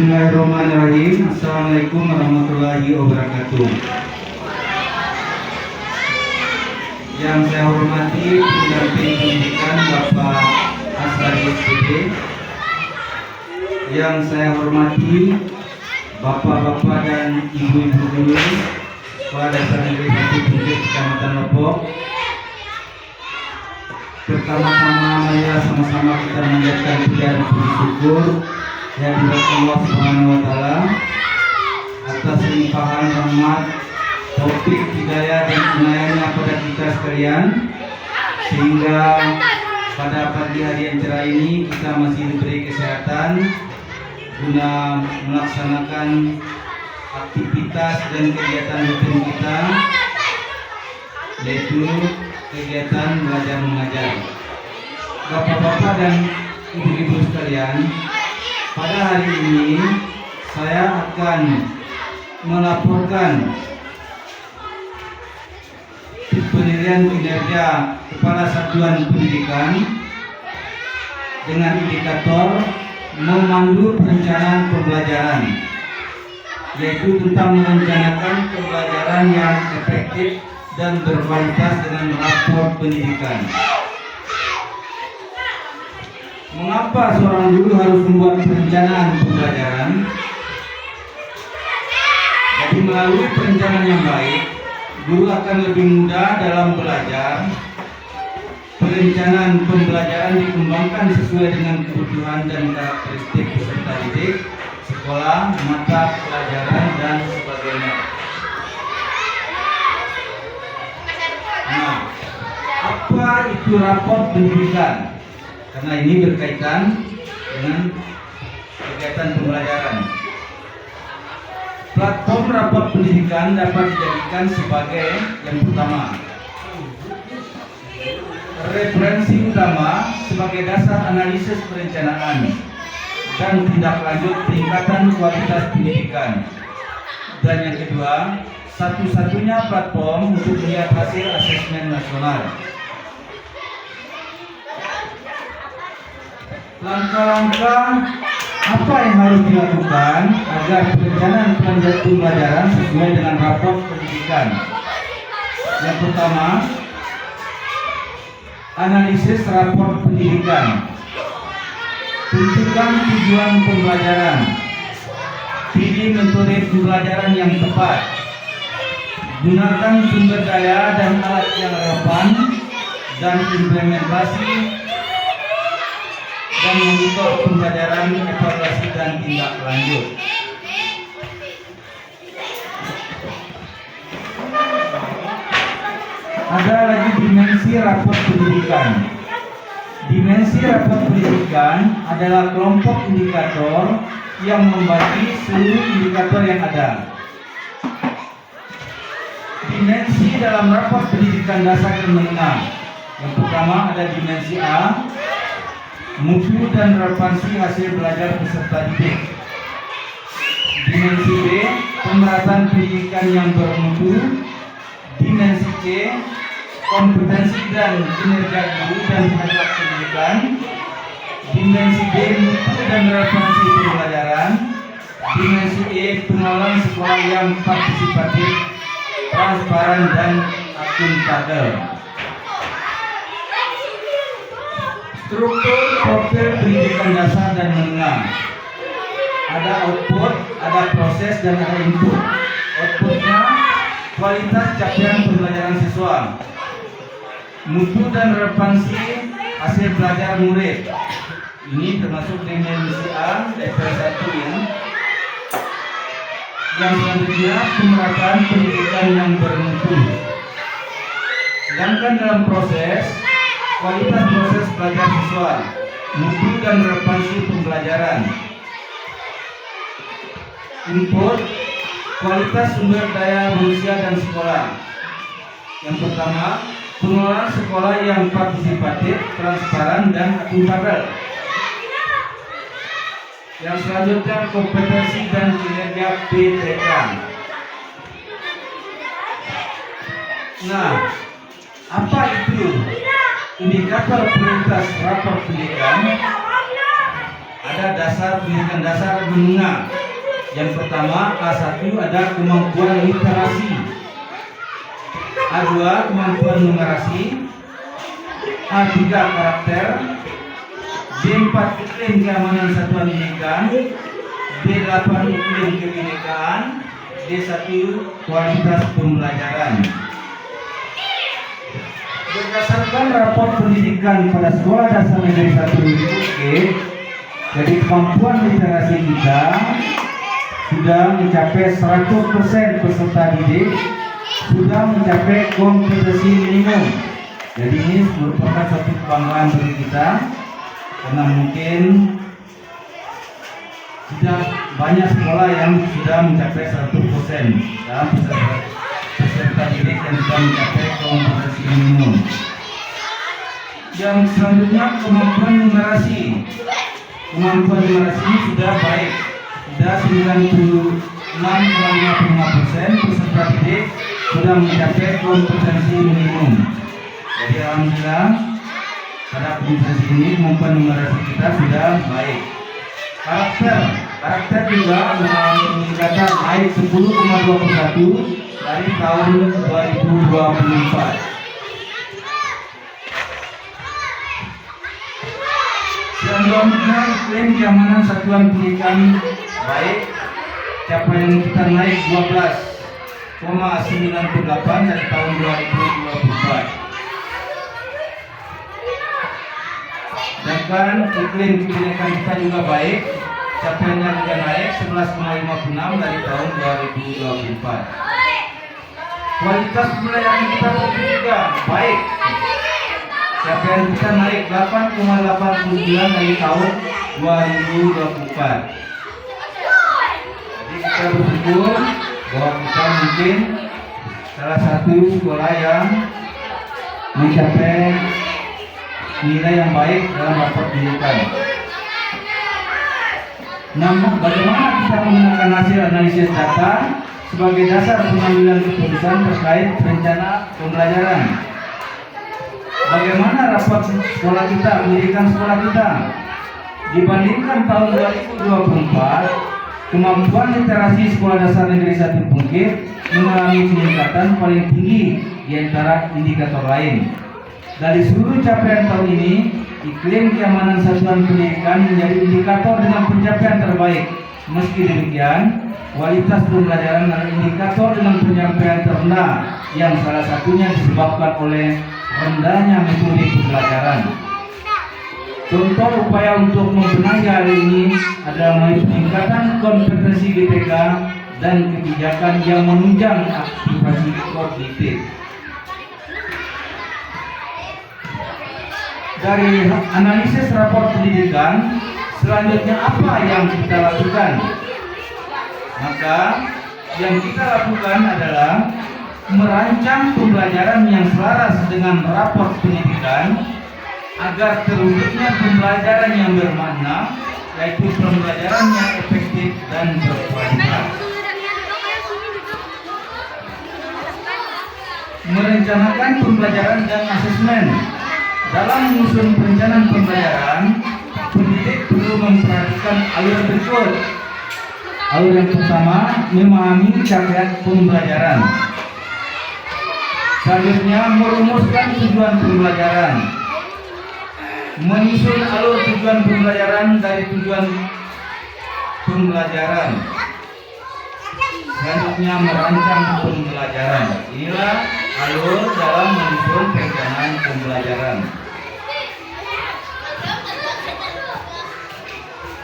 Bismillahirrahmanirrahim. Assalamualaikum warahmatullahi wabarakatuh. Yang saya hormati pendamping pendidikan Bapak Asari SPD. Yang saya hormati Bapak-bapak dan ibu-ibu guru Sekolah Dasar Negeri 1 Bukit Kecamatan Lombok. Pertama-tama marilah sama-sama kita mengucapkan puji dan syukur yang diberikan Allah Subhanahu wa taala atas limpahan rahmat, taufik, hidayah dan inayahnya pada kita sekalian, sehingga pada pagi hari yang cerah ini kita masih diberi kesehatan guna melaksanakan aktivitas dan kegiatan rutin kita, yaitu kegiatan belajar mengajar. Bapak-bapak dan ibu-ibu sekalian, pada hari ini saya akan melaporkan penilaian kinerja Kepala Satuan Pendidikan dengan indikator memandu perencanaan pembelajaran, yaitu tentang merencanakan pembelajaran yang efektif dan berkualitas dengan rapor pendidikan. Mengapa seorang guru harus membuat perencanaan pembelajaran? Jadi melalui perencanaan yang baik, guru akan lebih mudah dalam belajar. Perencanaan pembelajaran dikembangkan sesuai dengan kebutuhan dan karakteristik peserta didik, sekolah, mata pelajaran, dan sebagainya. Nah, apa itu rapor pendidikan? Karena ini berkaitan dengan kegiatan pembelajaran. Platform rapor pendidikan dapat dijadikan sebagai yang pertama, referensi utama sebagai dasar analisis perencanaan dan tindak lanjut peningkatan kualitas pendidikan. Dan yang kedua, satu-satunya platform untuk melihat hasil asesmen nasional. Langkah-langkah apa yang harus dilakukan agar perencanaan pembelajaran sesuai dengan rapor pendidikan? Yang pertama, analisis rapor pendidikan. Tentukan tujuan pembelajaran. Pilih metode pembelajaran yang tepat. Gunakan sumber daya dan alat yang relevan dan implementasi dan monitor pembelajaran, evaluasi dan tindak lanjut. Ada lagi dimensi rapor pendidikan. Dimensi rapor pendidikan adalah kelompok indikator yang membagi seluruh indikator yang ada. Dimensi dalam rapor pendidikan dasar dan menengah. Yang pertama ada dimensi A, mutu dan relevansi hasil belajar peserta didik. Dimensi B, pemerataan pendidikan yang bermutu. Dimensi C, kompetensi dan kinerja guru dan tenaga pendidikan. Dimensi D, mutu dan relevansi pembelajaran. Dimensi E, pengelolaan sekolah yang partisipatif, transparan dan akuntabel. Struktur profil pendidikan dasar dan menengah. Ada output, ada proses, dan ada input. Outputnya kualitas capaian pembelajaran siswa, mutu dan relevansi hasil belajar murid. Ini termasuk dimensi A, level 1 ya. Yang selanjutnya pemerataan pendidikan yang bermutu. Sedangkan dalam proses, kualitas proses belajar siswa, mutu dan relevansi pembelajaran. Input, kualitas sumber daya manusia dan sekolah. Yang pertama, pengelolaan sekolah yang partisipatif, transparan dan akuntabel. Yang selanjutnya kompetensi dan kinerja PTK. Nah, apa itu indikator prioritas rapor pendidikan? Ada dasar pendidikan dasar menengah. Yang pertama, A1 ada kemampuan literasi, A2 kemampuan numerasi, A3 karakter, B4 iklim keamanan satuan pendidikan, B8 iklim kebinekaan, D1 kualitas pembelajaran. Berdasarkan raport pendidikan pada sekolah dasar negeri 1 Bukit, jadi kemampuan literasi kita sudah mencapai 100% peserta didik sudah mencapai kompetensi minimum. Jadi ini merupakan satu kebanggaan bagi kita karena mungkin sudah banyak sekolah yang sudah mencapai 100% dalam peserta didik yang sudah mencapai kompetensi minimum. Yang selanjutnya kemampuan numerasi. Kemampuan numerasi ini sudah baik, sudah 96,55% peserta didik sudah mencapai kompetensi minimum. Jadi alhamdulillah pada kompetensi ini kemampuan numerasi kita sudah baik. Karakter juga mengalami peningkatan naik 10,21 dari tahun 2024. Selanjutnya iklim keamanan satuan pendidikan baik, capaian kita naik 12,98 dari tahun 2024. Sedangkan iklim kebinekaan kita juga baik, capaiannya juga naik 11,56 dari tahun 2024. Kualitas pembelajaran kita juga baik, capaian kita naik 8,89 dari tahun 2024. Jadi kita bersyukur bahwa kita mungkin salah satu sekolah yang mencapai nilai yang baik dalam raport pendidikan. Namun bagaimana kita menggunakan hasil analisis data sebagai dasar pengambilan keputusan terkait rencana pembelajaran? Bagaimana raport sekolah kita, pendidikan sekolah kita? Dibandingkan tahun 2024, kemampuan literasi sekolah dasar negeri 1 Bukit mengalami peningkatan paling tinggi di antara indikator lain. Dari seluruh capaian tahun ini, iklim keamanan satuan pendidikan menjadi indikator dengan pencapaian terbaik. Meski demikian, kualitas pembelajaran adalah indikator dengan pencapaian terendah yang salah satunya disebabkan oleh rendahnya metode pembelajaran. Contoh upaya untuk membenahi hal ini adalah melalui peningkatan kompetensi GTK dan kebijakan yang menunjang aktivasi kognitif. Dari analisis raport pendidikan, selanjutnya apa yang kita lakukan? Maka yang kita lakukan adalah merancang pembelajaran yang selaras dengan raport pendidikan agar terwujudnya pembelajaran yang bermakna, yaitu pembelajaran yang efektif dan berkualitas. Merencanakan pembelajaran dan asesmen. Dalam menyusun perencanaan pembelajaran, pendidik perlu memperhatikan alur berikut. Alur yang pertama, memahami capaian pembelajaran. Selanjutnya, merumuskan tujuan pembelajaran. Menyusun alur tujuan pembelajaran dari tujuan pembelajaran. Selanjutnya, merancang pembelajaran. Inilah alur dalam menyusun perencanaan pembelajaran.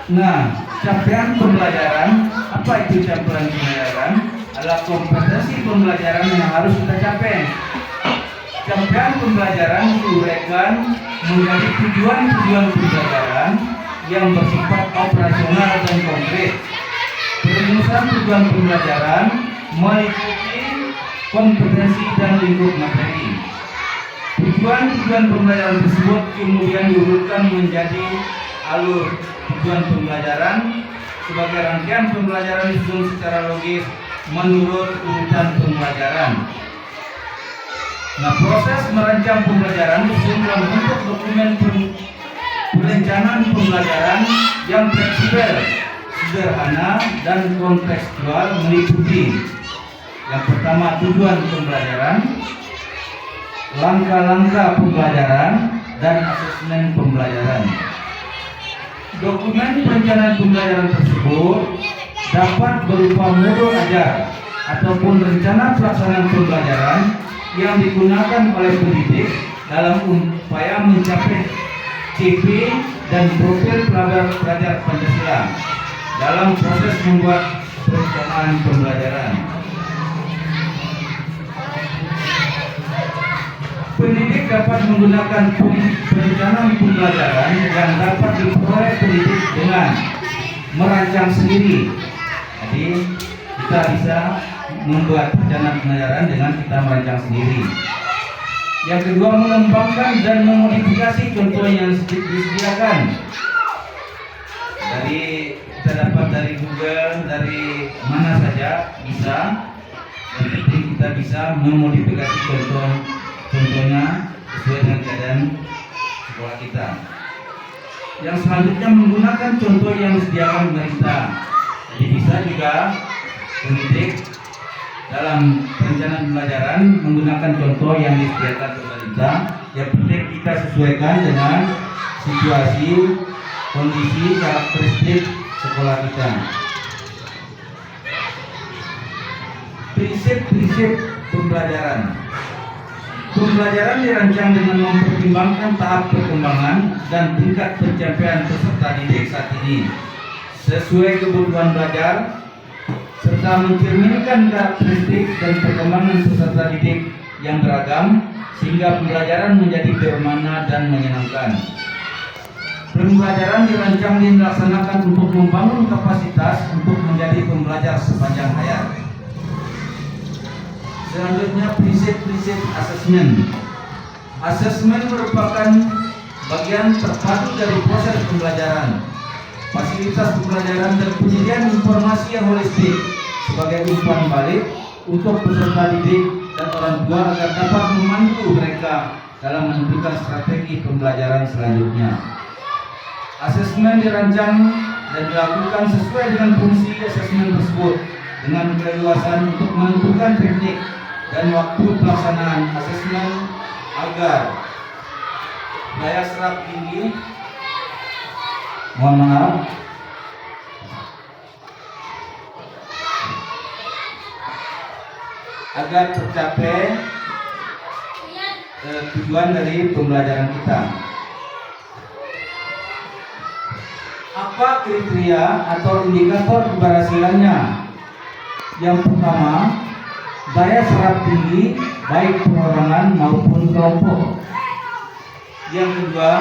Nah, capaian pembelajaran, apa itu capaian pembelajaran? Adalah kompetensi pembelajaran yang harus kita capai. Capaian pembelajaran diuraikan menjadi tujuan-tujuan pembelajaran yang bersifat operasional dan konkret. Perumusan tujuan pembelajaran meliputi kompetensi dan lingkup materi. Tujuan-tujuan pembelajaran tersebut kemudian diurutkan menjadi alur tujuan pembelajaran sebagai rangkaian pembelajaran disusun secara logis menurut urutan pembelajaran. Nah, proses merancang pembelajaran disusun dalam bentuk dokumen perencanaan pembelajaran yang fleksibel sederhana dan kontekstual meliputi yang pertama tujuan pembelajaran, langkah-langkah pembelajaran, dan asesmen pembelajaran. Dokumen perencanaan pembelajaran tersebut dapat berupa modul ajar ataupun rencana pelaksanaan pembelajaran yang digunakan oleh pendidik dalam upaya mencapai CP dan profil pelajar Pancasila dalam proses membuat perencanaan pembelajaran. Pendidik dapat menggunakan perencanaan pembelajaran yang dapat diperoleh pendidik dengan merancang sendiri. Jadi kita bisa membuat perencanaan pembelajaran dengan kita merancang sendiri. Yang kedua, mengembangkan dan memodifikasi contoh yang disediakan. Dari kita dapat dari Google, dari mana saja bisa. Yang penting kita bisa memodifikasi contohnya sesuai dengan keadaan sekolah kita. Yang selanjutnya, menggunakan contoh yang disediakan pemerintah. Jadi bisa juga pendidik dalam perencanaan pembelajaran menggunakan contoh yang disediakan pemerintah. Yang penting kita sesuaikan dengan situasi, kondisi, karakteristik sekolah kita. Prinsip-prinsip pembelajaran. Pembelajaran dirancang dengan mempertimbangkan tahap perkembangan dan tingkat pencapaian peserta didik saat ini sesuai kebutuhan belajar, serta mencerminkan karakteristik dan perkembangan peserta didik yang beragam sehingga pembelajaran menjadi bermakna dan menyenangkan. Pembelajaran dirancang dan dilaksanakan untuk membangun kapasitas untuk menjadi pembelajar sepanjang hayat. Selanjutnya, prinsip-prinsip asesmen. Asesmen merupakan bagian terpadu dari proses pembelajaran, fasilitas pembelajaran, dan penyediaan informasi yang holistik sebagai umpan balik untuk peserta didik dan orang tua agar dapat memandu mereka dalam menentukan strategi pembelajaran selanjutnya. Asesmen dirancang dan dilakukan sesuai dengan fungsi asesmen tersebut dengan keleluasan untuk menentukan teknik dan waktu pelaksanaan asesmen agar daya serap tinggi, agar tercapai tujuan dari pembelajaran kita. Apa kriteria atau indikator keberhasilannya? Yang pertama, daya serap tinggi baik perorangan maupun kelompok. Yang kedua,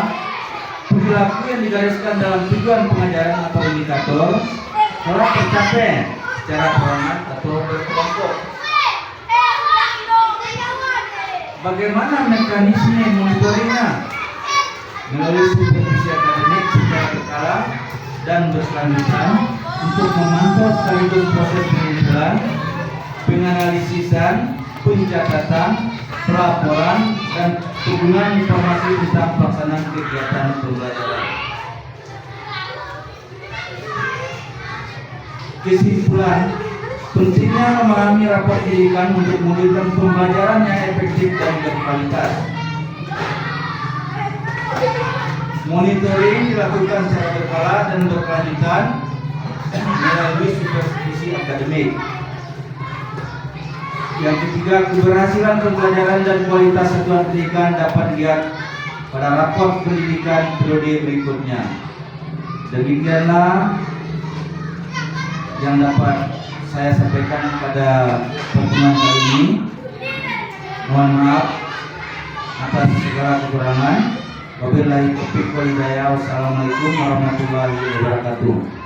perilaku yang digariskan dalam tujuan pengajaran atau indikator telah tercapai secara perorangan atau berkelompok. Bagaimana mekanisme monitoringnya? Melalui supervisi akademik secara berkala dan berkelanjutan untuk memantau sekaligus proses penelitian, penganalisisan, pencatatan, pelaporan, dan penggunaan informasi tentang pelaksanaan kegiatan pembelajaran. Kesimpulan, pentingnya memahami rapor pendidikan untuk mewujudkan pembelajaran yang efektif dan berkualitas. Monitoring dilakukan secara berkala dan berkelanjutan melalui supervisi akademik. Yang ketiga, keberhasilan pembelajaran dan kualitas satuan pendidikan dapat dilihat pada rapor pendidikan periode berikutnya. Demikianlah yang dapat saya sampaikan pada pertemuan kali ini. Mohon maaf atas segala kekurangan. Wabillahi taufiq wal hidayah. Wassalamualaikum warahmatullahi wabarakatuh.